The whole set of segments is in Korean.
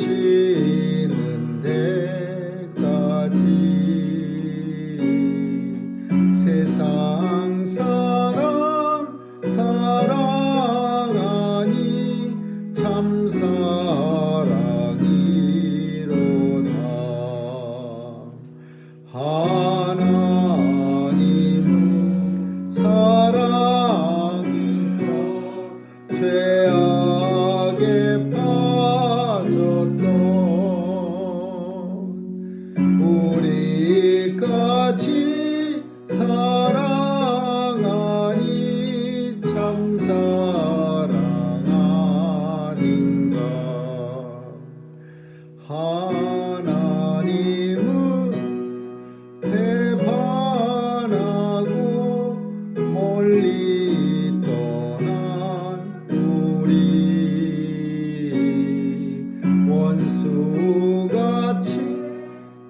오시는 데까지 세상 사람 사랑하니 참 사랑이로다. 하나님은 사랑이라 죄악에 빠졌던 우리까지 사랑하니 참 사랑 아닌가. 하나님은 배반하고 멀리 떠난 우리 원수같이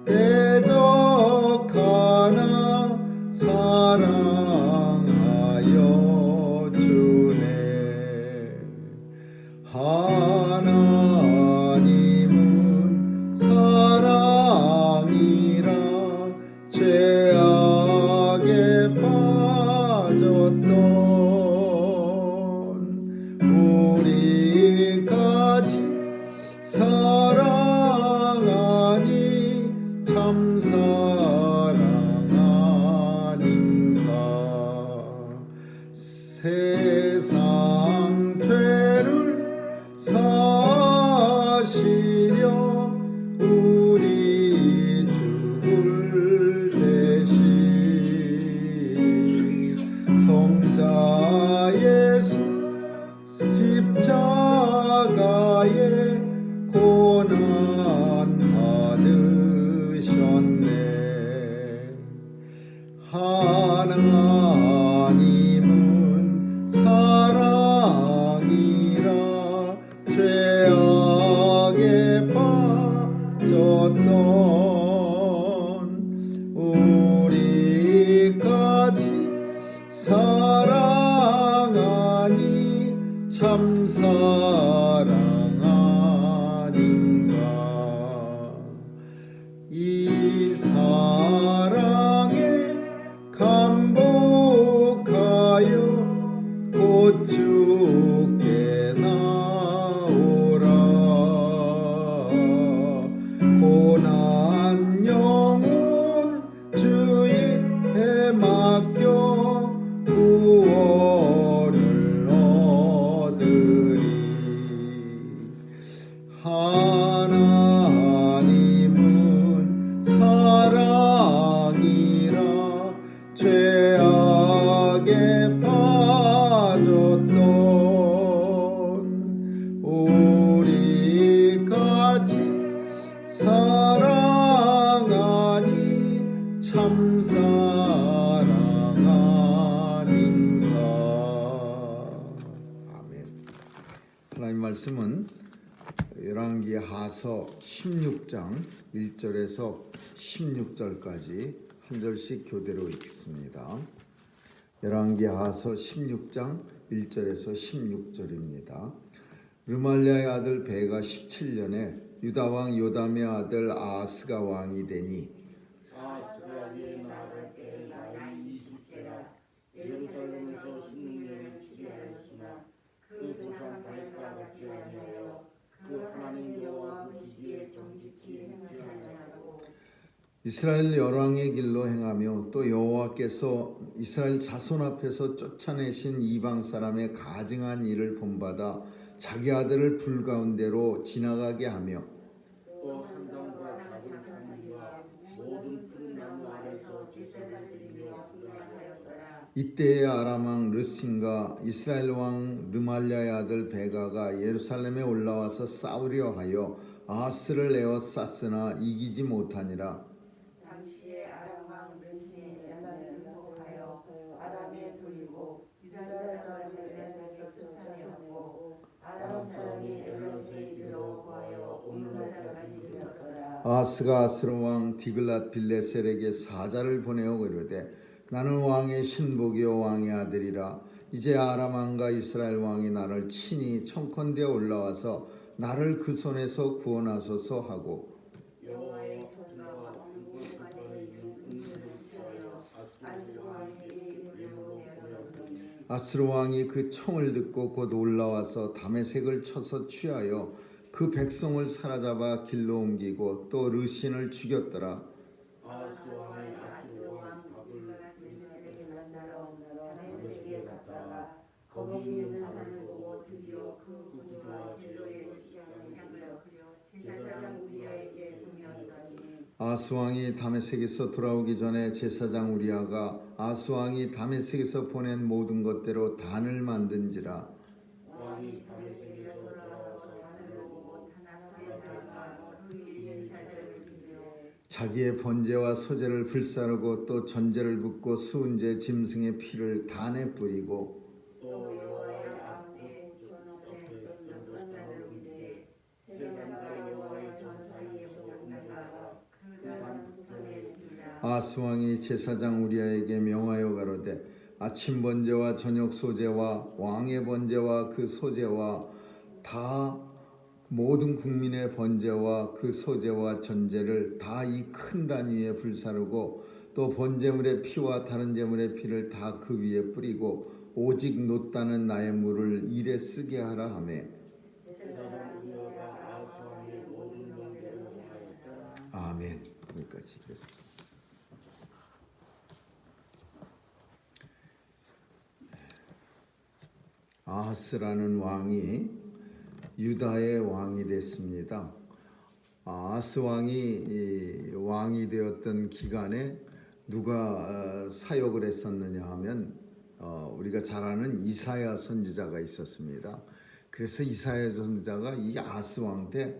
대적하나 사랑하여 주네. 하나님은 사랑이라 죄악에 빠졌던 우리까지 사랑하니 참 사랑 아닌가. 세상 죄를 사시려 우리 죽을 대신 성자 예수 십자가에 고난 받으셨네. 하나님은 사랑이라 죄악에 빠졌던 우리까지 사랑하니 참 사랑 아닌가. 이 사랑에 감복하여 곧 주께 나오라. 고난 영혼 주에 맡겨 구원을 얻으리. 하나님은 사랑이라 죄악에 빠졌던 우리까지 사랑하니 참 사랑 아닌가. 아멘. 하나님 말씀은 열왕기하서 16장 1절에서 16절까지 한 절씩 교대로 읽겠습니다. 열왕기하서 16장 1절에서 16절입니다. 르말랴의 아들 베가 17년에 유다 왕 요담의 아들 아하스가 왕이 되니 아하스가 위에 나갈 때 나이 20세라 예루살렘에서 16년을 치리하였으나 그 조상 다윗과 같이 아니하여 그 하나님 여호와 보시기에 정직히 행하지 아니하고 이스라엘 열왕의 길로 행하며 또 여호와께서 이스라엘 자손 앞에서 쫓아내신 이방 사람의 가증한 일을 본받아 자기 아들을 불 가운데로 지나가게 하며 또 산당과 작은 산위와 모든 푸른 나무 아래서 제사를 드리며 그러하였더라. 이때에 아람 왕 르신과 이스라엘 왕 르말랴의 아들 베가가 예루살렘에 올라와서 싸우려 하여 아하스를 내어 쌌으나 이기지 못하니라. 당시에 아람 왕 르신이 엘라를 보하여 아람에 돌리고 유다 사람을 엘라에서 쫓아내었고 아람 사람이 엘롯에 이르러 보하여 오늘날까지 이르렀더라. 아하스가 아스로 왕 디글랏 빌레셀에게 사자를 보내어 이르되 나는 왕의 신복이요 왕의 아들이라. 이제 아람 왕과 이스라엘 왕이 나를 친히 청컨대 올라와서 나를 그 손에서 구원하소서 하고 여호와의 전과 왕국 안에 있는 은근을 피하여 아스루 왕에게 이르러 내려오더니 아스루 왕이 그 청을 듣고 곧 올라와서 다메섹을 쳐서 취하여 그 백성을 사로잡아 길로 옮기고 또 르신을 죽였더라. 아하스 왕이 아수르 왕 답을 다메섹에 만나러 다메섹에 갔다가 거기 있는 산을 보고 드디어 그 구주와 제도의 시장을 향하여 제사장 우리아에게 보내었더니 아하스 왕이 다메섹에서 돌아오기 전에 제사장 우리아가 아하스 왕이 다메섹에서 보낸 모든 것대로 단을 만든지라. 왕이 다메섹에서 돌아와서 하늘로 보고 다나타에 나아가 그의 제사장을 빌려 자기의 번제와 소제를 불사르고 또 전제를 붓고 수은제 짐승의 피를 단에 뿌리고 또 여호와의 앞에 전업에 던졌다는 일에 제사장과 여호와의 전 사이에 올라가 그 단부터에 두니라. 아하스 왕이 제사장 우리아에게 명하여 가로되 아침 번제와 저녁 소제와 왕의 번제와 그 소제와 다 모든 국민의 번제와 그 소제와 전제를 다 이 큰 단 위에 불사르고 또 번제물의 피와 다른 제물의 피를 다 그 위에 뿌리고 오직 놋다는 나의 물을 일에 쓰게 하라 하매 제사장 우리아가 아하스 왕의 모든 명령을 행하였더라. 아멘. 여기까지. 아하스라는 왕이 유다의 왕이 됐습니다. 아하스 왕이 왕이 되었던 기간에 누가 사역을 했었느냐 하면 우리가 잘 아는 이사야 선지자가 있었습니다. 그래서 이사야 선지자가 이 아하스 왕 때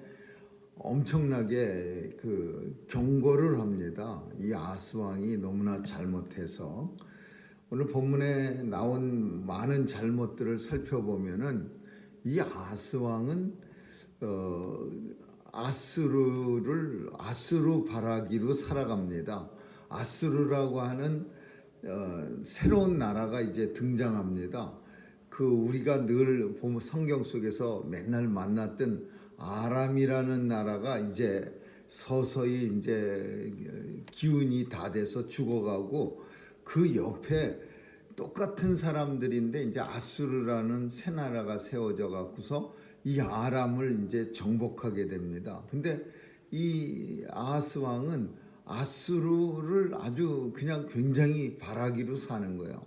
엄청나게 그 경고를 합니다. 이 아하스 왕이 너무나 잘못해서 오늘 본문에 나온 많은 잘못들을 살펴보면은 이 아하스 왕은 아수르 바라기로 살아갑니다. 아수르라고 하는 새로운 나라가 이제 등장합니다. 그 우리가 늘 보면 성경 속에서 맨날 만났던 아람이라는 나라가 이제 서서히 이제 기운이 다 돼서 죽어가고 그 옆에 똑같은 사람들인데 이제 아수르라는 새 나라가 세워져 갖고서 이 아람을 이제 정복하게 됩니다. 근데 이 아하스 왕은 아수르를 아주 그냥 굉장히 바라기로 사는 거예요.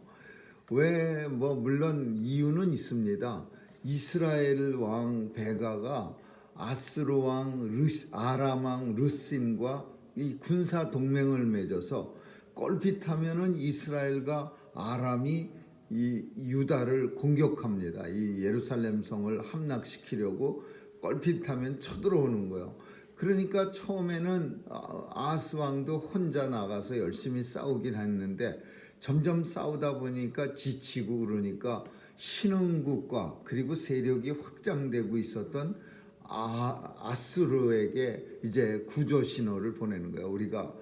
왜 물론 이유는 있습니다. 이스라엘 왕 베가가 아수르 왕 아람 왕 르신과 이 군사 동맹을 맺어서 껄핏하면은 이스라엘과 아람이 이 유다를 공격합니다. 이 예루살렘 성을 함락시키려고 껄핏하면 쳐들어오는 거예요. 그러니까 처음에는 아하스 왕도 혼자 나가서 열심히 싸우긴 했는데 점점 싸우다 보니까 지치고 그러니까 신흥국가 그리고 세력이 확장되고 있었던 아수르에게 이제 구조 신호를 보내는 거예요. 우리가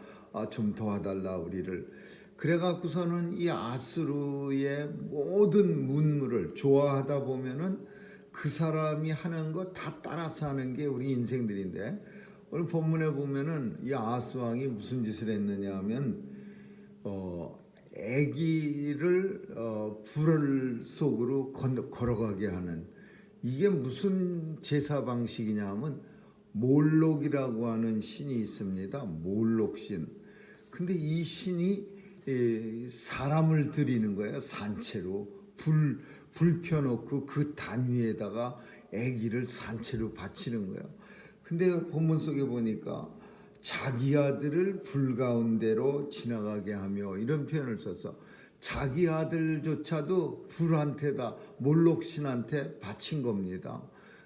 좀 도와달라 우리를. 그래갖고서는 이 아수르의 모든 문물을 좋아하다 보면은 그 사람이 하는 거 다 따라서 하는 게 우리 인생들인데 오늘 본문에 보면은 이 아하스 왕이 무슨 짓을 했느냐 하면 아기를 불 속으로 걸어가게 하는 이게 무슨 제사 방식이냐 하면 몰록이라고 하는 신이 있습니다. 몰록신. 근데 이 신이 사람을 들이는 거예요. 산채로 불 펴놓고 그 단 위에다가 아기를 산채로 바치는 거예요. 근데 본문 속에 보니까 자기 아들을 불 가운데로 지나가게 하며 이런 표현을 써서 자기 아들조차도 불한테다 몰록신한테 바친 겁니다.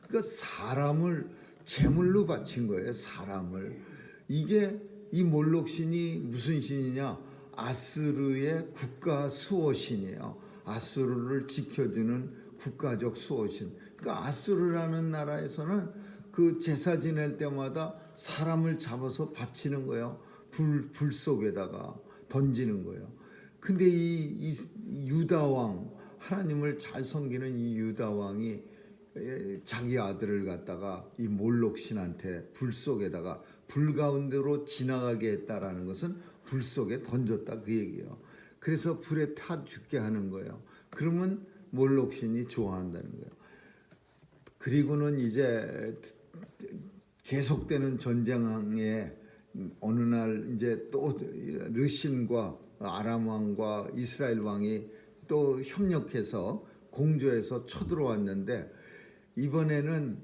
그러니까 사람을 제물로 바친 거예요. 사람을. 이게 이 몰록신이 무슨 신이냐? 아수르의 국가 수호신이에요. 아수르를 지켜주는 국가적 수호신. 그러니까 아수르라는 나라에서는 그 제사 지낼 때마다 사람을 잡아서 바치는 거예요. 불 속에다가 던지는 거예요. 근데 이 유다 왕, 하나님을 잘 섬기는 이 유다 왕이 자기 아들을 갖다가 이 몰록 신한테 불 속에다가 불 가운데로 지나가게 했다라는 것은 불 속에 던졌다 그 얘기예요. 그래서 불에 타 죽게 하는 거예요. 그러면 몰록 신이 좋아한다는 거예요. 그리고는 이제 계속되는 전쟁에 어느 날 이제 또 르신과 아람 왕과 이스라엘 왕이 또 협력해서 공조해서 쳐들어왔는데 이번에는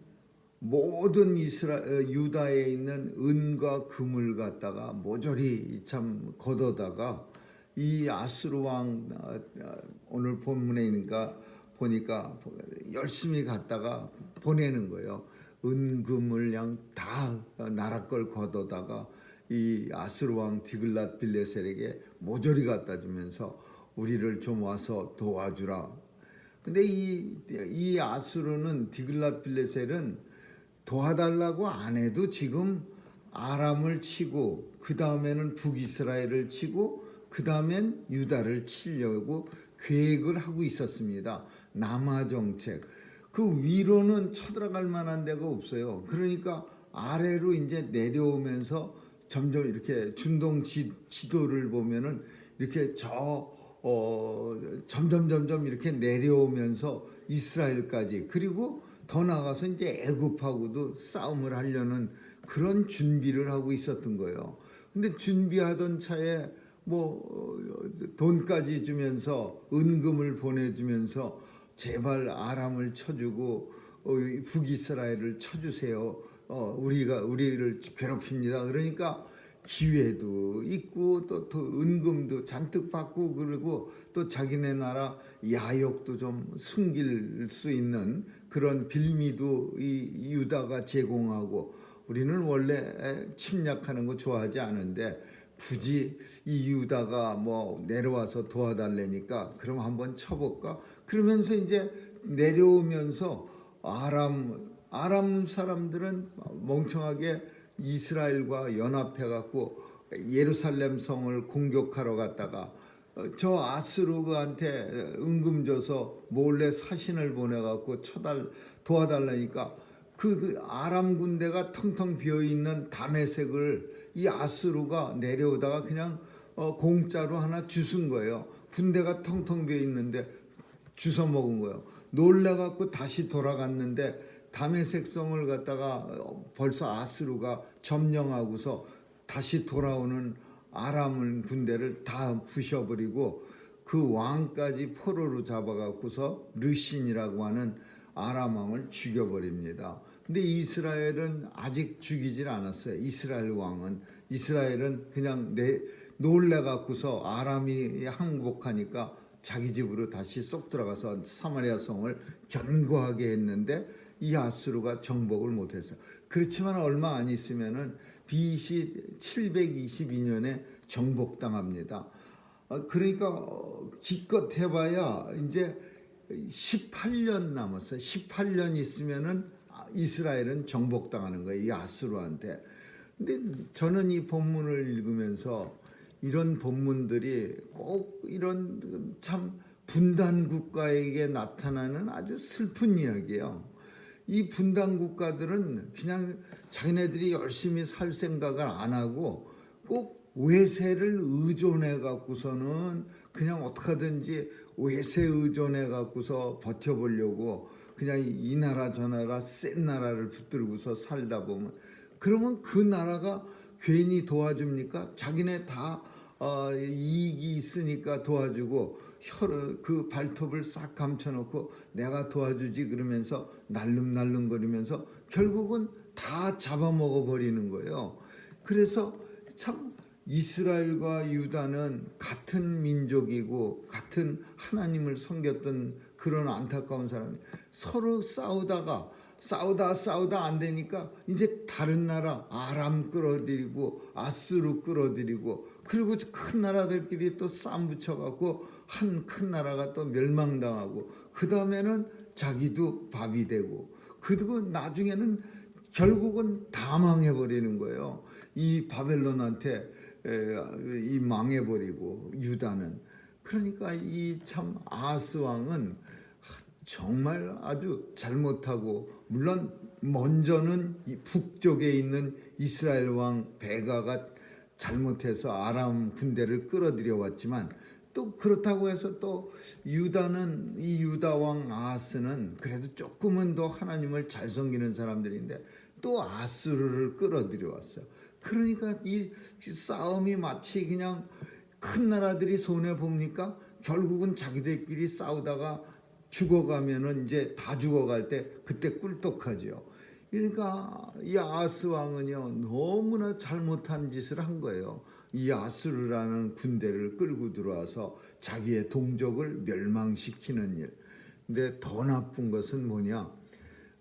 모든 유다에 있는 은과 금을 갖다가 모조리 참 걷어다가 이 아수르 왕 오늘 본문에 있는가 보니까 열심히 갖다가 보내는 거예요. 은금을 그냥 다 나라 걸 걷어다가 이 아수르 왕 디글랏 빌레셀에게 모조리 갖다 주면서 우리를 좀 와서 도와주라. 근데 이 아수르는 디글랏 빌레셀은 도와달라고 안 해도 지금 아람을 치고 그 다음에는 북이스라엘을 치고 그 다음엔 유다를 치려고 계획을 하고 있었습니다. 남하 정책. 그 위로는 쳐들어갈 만한 데가 없어요. 그러니까 아래로 이제 내려오면서 점점 이렇게 중동 지도를 보면은 이렇게 점점 이렇게 내려오면서 이스라엘까지 그리고 더 나가서 이제 애굽하고도 싸움을 하려는 그런 준비를 하고 있었던 거예요. 근데 준비하던 차에 뭐 돈까지 주면서 은금을 보내주면서 제발 아람을 쳐주고 북이스라엘을 쳐주세요. 우리를 괴롭힙니다. 그러니까 기회도 있고 또 은금도 잔뜩 받고 그리고 또 자기네 나라 야욕도 좀 숨길 수 있는 그런 빌미도 이 유다가 제공하고 우리는 원래 침략하는 거 좋아하지 않은데 굳이 이 유다가 뭐 내려와서 도와달라니까 그럼 한번 쳐볼까? 그러면서 이제 내려오면서 아람 사람들은 멍청하게 이스라엘과 연합해 갖고 예루살렘 성을 공격하러 갔다가 저 아수르한테 은금 줘서 몰래 사신을 보내 갖고 도와달라니까 그 아람 군대가 텅텅 비어 있는 다메섹을 이 아수르가 내려오다가 그냥 공짜로 하나 주순 거예요. 군대가 텅텅 비어 있는데 주워 먹은 거예요. 놀래 갖고 다시 돌아갔는데 다메섹 성을 갖다가 벌써 아수르가 점령하고서 다시 돌아오는 아람 군대를 다 부셔버리고 그 왕까지 포로로 잡아갖고서 르신이라고 하는 아람 왕을 죽여버립니다. 근데 이스라엘은 아직 죽이질 않았어요. 이스라엘은 그냥 놀래갖고서 아람이 항복하니까 자기 집으로 다시 쏙 들어가서 사마리아 성을 견고하게 했는데 이 아수르가 정복을 못했어요. 그렇지만 얼마 안 있으면은 BC 722년에 정복당합니다. 그러니까 기껏 해봐야 이제 18년 남았어요. 18년 있으면은 이스라엘은 정복당하는 거예요. 이 아수르한테. 근데 저는 이 본문을 읽으면서 이런 본문들이 꼭 이런 참 분단 국가에게 나타나는 아주 슬픈 이야기예요. 이 분단 국가들은 그냥 자기네들이 열심히 살 생각을 안 하고 꼭 외세를 의존해 갖고서는 그냥 어떻게 하든지 외세 의존해 갖고서 버텨보려고 그냥 이 나라 저 나라 센 나라를 붙들고서 살다 보면 그러면 그 나라가 괜히 도와줍니까? 자기네 다 이익이 있으니까 도와주고 그 발톱을 싹 감춰놓고 내가 도와주지 그러면서 날름날름거리면서 결국은 다 잡아먹어 버리는 거예요. 그래서 참 이스라엘과 유다는 같은 민족이고 같은 하나님을 섬겼던 그런 안타까운 사람이 서로 싸우다 안 되니까 이제 다른 나라 아람 끌어들이고 아수르 끌어들이고 그리고 큰 나라들끼리 또 싸움 붙여갖고 한 큰 나라가 또 멸망당하고 그 다음에는 자기도 밥이 되고 그리고 나중에는 결국은 다 망해버리는 거예요. 이 바벨론한테 이 망해버리고 유다는. 그러니까 이 참 아스 왕은 정말 아주 잘못하고, 물론 먼저는 이 북쪽에 있는 이스라엘 왕 베가가 잘못해서 아람 군대를 끌어들여 왔지만, 또 그렇다고 해서 또 유다는, 이 유다 왕 아하스는 그래도 조금은 더 하나님을 잘 섬기는 사람들인데 또 아수르를 끌어들여 왔어요. 그러니까 이 싸움이 마치 그냥 큰 나라들이 손해 봅니까? 결국은 자기들끼리 싸우다가 죽어가면은 이제 다 죽어갈 때 그때 꿀떡하지요. 그러니까 이 아하스 왕은요, 너무나 잘못한 짓을 한 거예요. 이 아수르라는 군대를 끌고 들어와서 자기의 동족을 멸망시키는 일. 근데 더 나쁜 것은 뭐냐?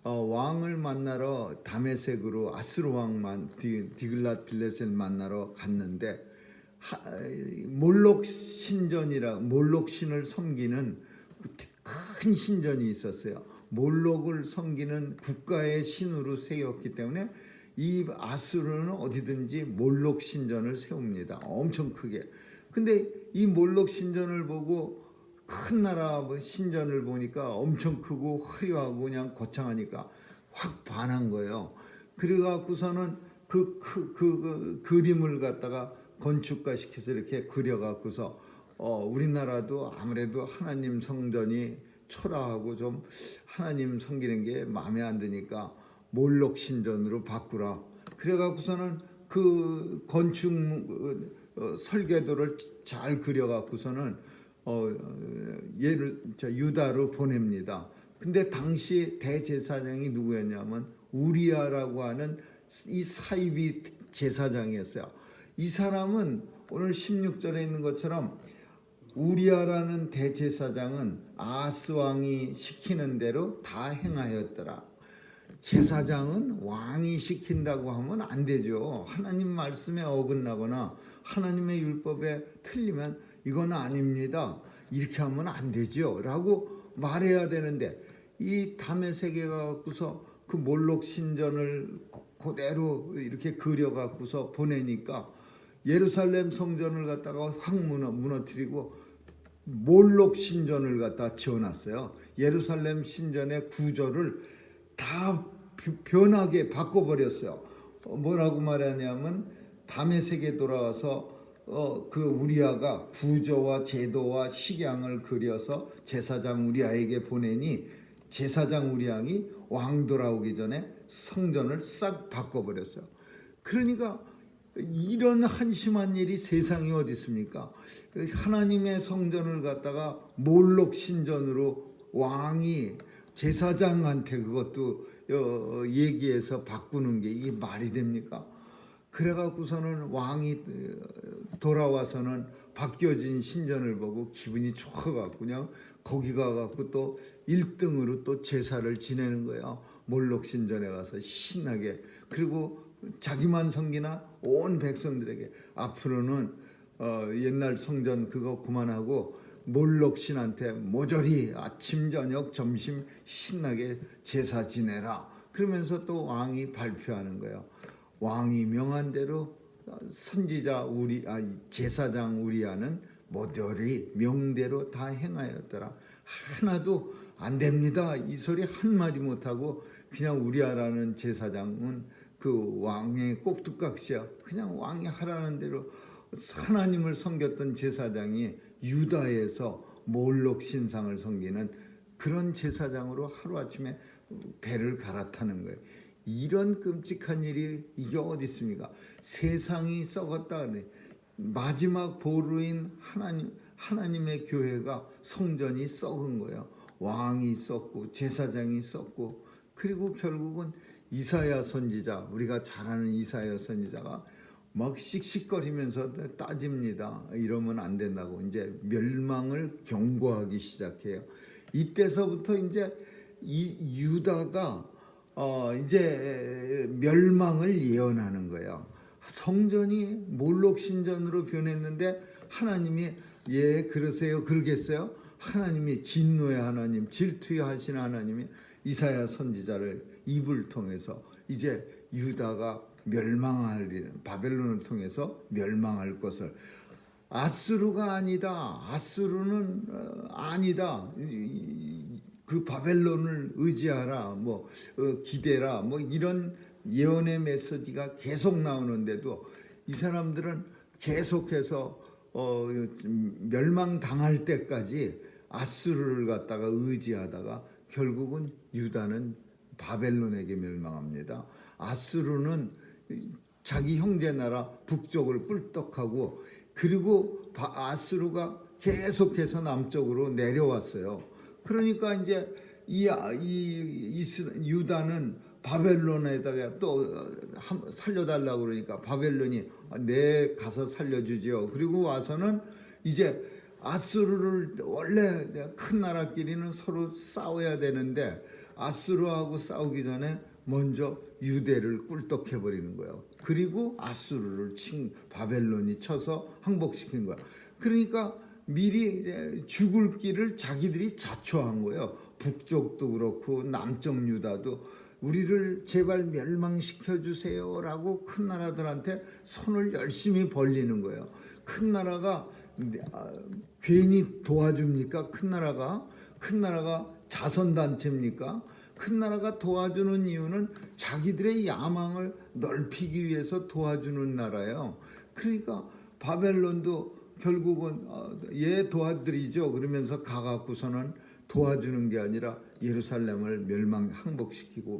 왕을 만나러 다메섹으로 아수르 왕만 디글랏 빌레셋을 만나러 갔는데, 몰록 신전이라, 몰록 신을 섬기는 큰 신전이 있었어요. 몰록을 섬기는 국가의 신으로 세웠기 때문에 이 아수르는 어디든지 몰록 신전을 세웁니다. 엄청 크게. 근데 이 몰록 신전을 보고, 큰 나라 신전을 보니까 엄청 크고 화려하고 그냥 거창하니까 확 반한 거예요. 그래갖고서는 그 그림을 갖다가 건축가 시켜서 이렇게 그려갖고서 우리나라도 아무래도 하나님 성전이 초라하고 좀 하나님 섬기는 게 마음에 안 드니까 몰록 신전으로 바꾸라. 그래갖고서는 그 건축 설계도를 잘 그려갖고서는 얘를 유다로 보냅니다. 근데 당시 대제사장이 누구였냐면 우리아라고 하는 이 사이비 제사장이었어요. 이 사람은 오늘 16절에 있는 것처럼 우리아라는 대제사장은 아하스 왕이 시키는 대로 다 행하였더라. 제사장은 왕이 시킨다고 하면 안 되죠. 하나님 말씀에 어긋나거나 하나님의 율법에 틀리면 이건 아닙니다, 이렇게 하면 안 되죠 라고 말해야 되는데, 이 다메섹에 가고서 그 몰록 신전을 그대로 이렇게 그려갖고서 보내니까 예루살렘 성전을 갖다가 확 무너뜨리고 몰록 신전을 갖다 지어놨어요. 예루살렘 신전의 구조를 다 변하게 바꿔버렸어요. 뭐라고 말하냐면 다메섹에 돌아와서 그 우리아가 구조와 제도와 식양을 그려서 제사장 우리아에게 보내니, 제사장 우리아이 왕 돌아오기 전에 성전을 싹 바꿔버렸어요. 그러니까 이런 한심한 일이 세상에 어디 있습니까? 하나님의 성전을 갖다가 몰록 신전으로 왕이 제사장한테 그것도 얘기해서 바꾸는 게 이게 말이 됩니까? 그래갖고서는 왕이 돌아와서는 바뀌어진 신전을 보고 기분이 좋아갖고 그냥 거기 가갖고 또 1등으로 또 제사를 지내는 거예요. 몰록 신전에 가서 신나게. 그리고 자기만 섬기나 온 백성들에게 앞으로는 옛날 성전 그거 그만하고 몰록 신한테 모조리 아침 저녁 점심 신나게 제사 지내라. 그러면서 또 왕이 발표하는 거예요. 왕이 명한 대로 선지자 제사장 우리아는 모조리 명대로 다 행하였더라. 하나도 안 됩니다, 이 소리 한마디 못하고 그냥 우리아라는 제사장은 그 왕의 꼭두각시야. 그냥 왕이 하라는 대로. 하나님을 섬겼던 제사장이 유다에서 몰록 신상을 섬기는 그런 제사장으로 하루아침에 배를 갈아타는 거예요. 이런 끔찍한 일이 이게 어디 있습니까? 세상이 썩었다. 마지막 보루인 하나님의 교회가, 성전이 썩은 거예요. 왕이 썩고 제사장이 썩고. 그리고 결국은 이사야 선지자, 우리가 잘 아는 이사야 선지자가 막 씩씩거리면서 따집니다. 이러면 안 된다고 이제 멸망을 경고하기 시작해요. 이때서부터 이제 이 유다가 이제 멸망을 예언하는 거예요. 성전이 몰록 신전으로 변했는데 하나님이 예 그러세요, 그러겠어요? 하나님이 진노의 하나님, 질투의 하신 하나님이 이사야 선지자를 입을 통해서 이제 유다가 멸망할 일, 바벨론을 통해서 멸망할 것을, 아수르가 아니다, 아수르는 아니다, 그 바벨론을 의지하라, 뭐 기대라, 뭐 이런 예언의 메시지가 계속 나오는데도 이 사람들은 계속해서 멸망당할 때까지 아수르를 갖다가 의지하다가 결국은 유다는 바벨론에게 멸망합니다. 아수르는 자기 형제 나라 북쪽을 꿀떡하고, 그리고 아수르가 계속해서 남쪽으로 내려왔어요. 그러니까 이제 유다는 바벨론에다가 또 살려달라고 그러니까 바벨론이 네 가서 살려주죠. 그리고 와서는 이제 아수르를, 원래 큰 나라끼리는 서로 싸워야 되는데 아수르하고 싸우기 전에 먼저 유대를 꿀떡해 버리는 거예요. 그리고 아수르를 바벨론이 쳐서 항복시킨 거야. 그러니까 미리 이제 죽을 길을 자기들이 자초한 거예요. 북쪽도 그렇고 남쪽 유다도 우리를 제발 멸망시켜 주세요라고 큰 나라들한테 손을 열심히 벌리는 거예요. 큰 나라가 괜히 도와줍니까? 큰 나라가 자선단체입니까? 큰 나라가 도와주는 이유는 자기들의 야망을 넓히기 위해서 도와주는 나라예요. 그러니까 바벨론도 결국은 얘 도와드리죠 그러면서 가갖고서는 도와주는 게 아니라 예루살렘을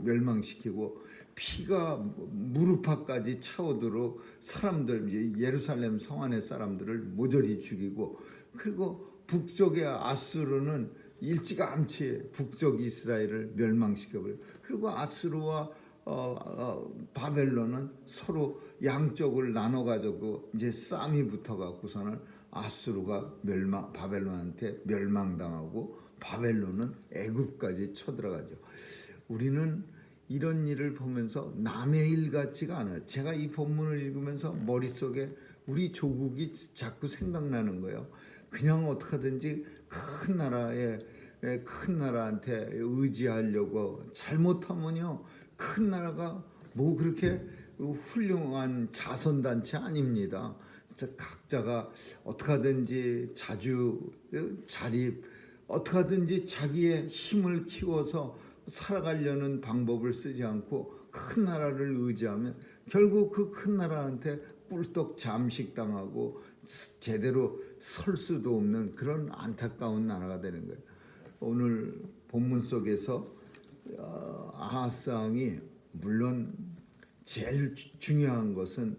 멸망시키고 피가 무릎팍까지 차오도록 사람들, 예루살렘 성 안의 사람들을 모조리 죽이고, 그리고 북쪽의 아수르는 일찌감치 북쪽 이스라엘을 멸망시켜버려요. 그리고 아수르와 바벨론은 서로 양쪽을 나눠가지고 이제 싸움이 붙어갖고서는 아수르가 바벨론한테 멸망당하고 바벨론은 애굽까지 쳐들어가죠. 우리는 이런 일을 보면서 남의 일 같지가 않아요. 제가 이 본문을 읽으면서 머릿속에 우리 조국이 자꾸 생각나는 거예요. 그냥 어떻게 하든지 큰 나라한테 의지하려고, 잘못하면요 큰 나라가 뭐 그렇게 훌륭한 자선단체 아닙니다. 각자가 어떻게 하든지 자립, 어떻게 하든지 자기의 힘을 키워서 살아가려는 방법을 쓰지 않고 큰 나라를 의지하면 결국 그 큰 나라한테 꿀떡 잠식당하고 제대로 설 수도 없는 그런 안타까운 나라가 되는 거예요. 오늘 본문 속에서 아하스 왕이 물론 제일 중요한 것은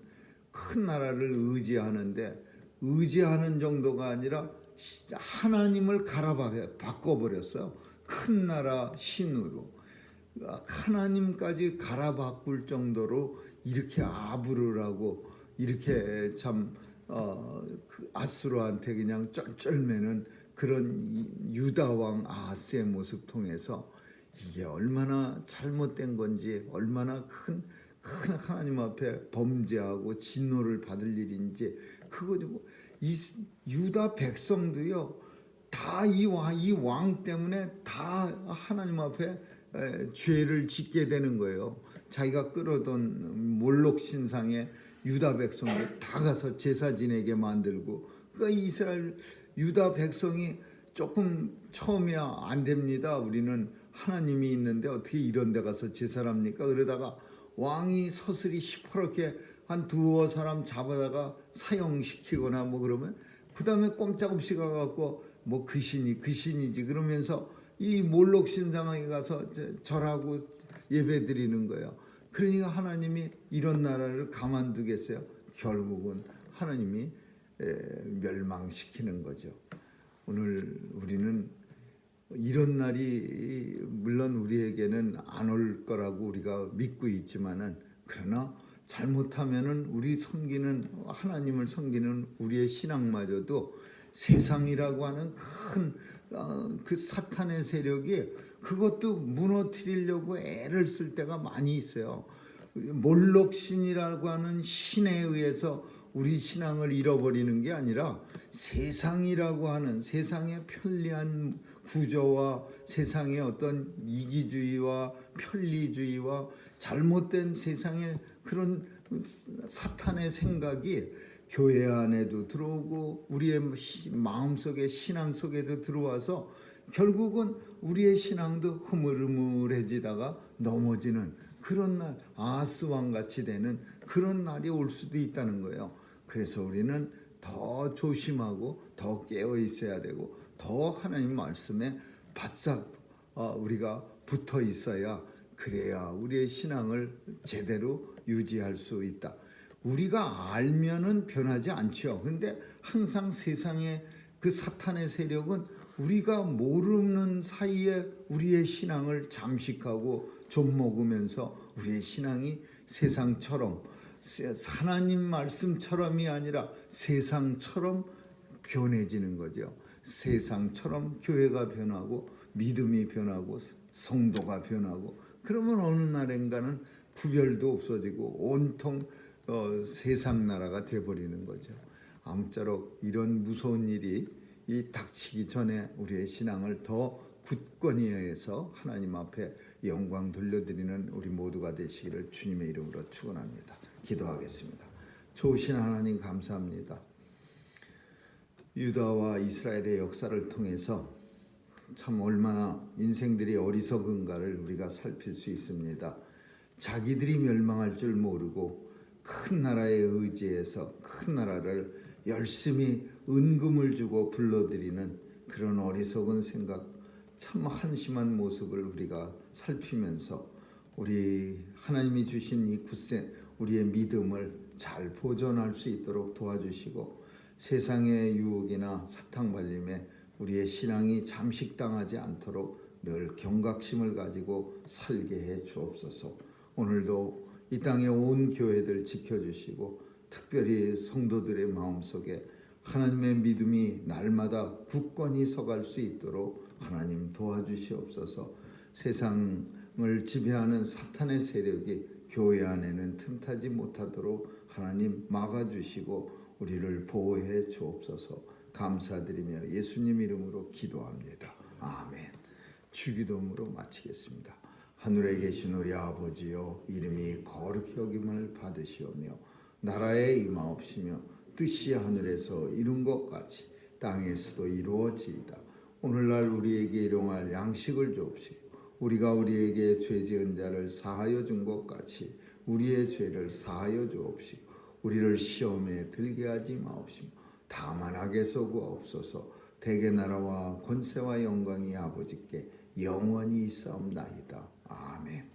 큰 나라를 의지하는데, 의지하는 정도가 아니라 하나님을 바꿔버렸어요. 큰 나라 신으로 하나님까지 갈아바꿀 정도로 이렇게 아부르라고, 이렇게 참 아수르한테 그냥 쩔쩔매는 그런 유다 왕 아하스의 모습 통해서 이게 얼마나 잘못된 건지, 얼마나 큰 하나님 앞에 범죄하고 진노를 받을 일인지, 그거죠. 이 유다 백성도요 다 이 왕 때문에 다 하나님 앞에 죄를 짓게 되는 거예요. 자기가 끌어던 몰록 신상에 유다 백성들 다 가서 제사 지내게 만들고, 그러니까 유다 백성이 조금 처음이야 안 됩니다. 우리는 하나님이 있는데 어떻게 이런 데 가서 제사를 합니까? 그러다가 왕이 서슬이 시퍼렇게 한 두어 사람 잡아다가 사형시키거나 뭐 그러면 그 다음에 꼼짝없이 가갖고 뭐 그 신이지 그러면서 이 몰록 신상에 가서 절하고 예배 드리는 거예요. 그러니까 하나님이 이런 나라를 가만두겠어요? 결국은 하나님이 멸망시키는 거죠. 오늘 우리는 이런 날이 물론 우리에게는 안 올 거라고 우리가 믿고 있지만은, 그러나 잘못하면은 우리 하나님을 섬기는 우리의 신앙마저도 세상이라고 하는 큰 그 사탄의 세력이 그것도 무너뜨리려고 애를 쓸 때가 많이 있어요. 몰록신이라고 하는 신에 의해서 우리 신앙을 잃어버리는 게 아니라 세상이라고 하는 세상의 편리한 구조와 세상의 어떤 이기주의와 편리주의와 잘못된 세상의 그런 사탄의 생각이 교회 안에도 들어오고 우리의 마음속에 신앙 속에도 들어와서 결국은 우리의 신앙도 흐물흐물해지다가 넘어지는 그런 날, 아하스 왕같이 되는 그런 날이 올 수도 있다는 거예요. 그래서 우리는 더 조심하고 더 깨어 있어야 되고 더 하나님 말씀에 바싹 우리가 붙어 있어야, 그래야 우리의 신앙을 제대로 유지할 수 있다. 우리가 알면은 변하지 않죠. 그런데 항상 세상의 그 사탄의 세력은 우리가 모르는 사이에 우리의 신앙을 잠식하고 좀먹으면서 우리의 신앙이 세상처럼, 하나님 말씀처럼이 아니라 세상처럼 변해지는 거죠. 세상처럼 교회가 변하고 믿음이 변하고 성도가 변하고, 그러면 어느 날인가는 구별도 없어지고 온통 세상 나라가 돼버리는 거죠. 아무쪼록 이런 무서운 일이 닥치기 전에 우리의 신앙을 더 굳건히 해서 하나님 앞에 영광 돌려드리는 우리 모두가 되시기를 주님의 이름으로 축원합니다. 기도하겠습니다. 좋으신 하나님 감사합니다. 유다와 이스라엘의 역사를 통해서 참 얼마나 인생들이 어리석은가를 우리가 살필 수 있습니다. 자기들이 멸망할 줄 모르고 큰 나라에 의지해서 큰 나라를 열심히 은금을 주고 불러들이는 그런 어리석은 생각, 참 한심한 모습을 우리가 살피면서 우리 하나님이 주신 이 굳센 우리의 믿음을 잘 보존할 수 있도록 도와주시고, 세상의 유혹이나 사탕 발림에 우리의 신앙이 잠식당하지 않도록 늘 경각심을 가지고 살게 해 주옵소서. 오늘도 이 땅의 온 교회들 지켜주시고, 특별히 성도들의 마음속에 하나님의 믿음이 날마다 굳건히 서갈 수 있도록 하나님 도와주시옵소서. 세상을 지배하는 사탄의 세력이 교회 안에는 틈타지 못하도록 하나님 막아주시고 우리를 보호해 주옵소서. 감사드리며 예수님 이름으로 기도합니다. 아멘. 주기도문으로 마치겠습니다. 하늘에 계신 우리 아버지여, 이름이 거룩히 여김을 받으시오며 나라에 임하옵시며 뜻이 하늘에서 이룬 것 같이 땅에서도 이루어지이다. 오늘날 우리에게 일용할 양식을 주옵시고 우리가 우리에게 죄 지은 자를 사하여 준 것 같이 우리의 죄를 사하여 주옵시고 우리를 시험에 들게 하지 마옵시며 다만 악에서 구하옵소서. 대개 나라와 권세와 영광이 아버지께 영원히 있사옵나이다. 아멘.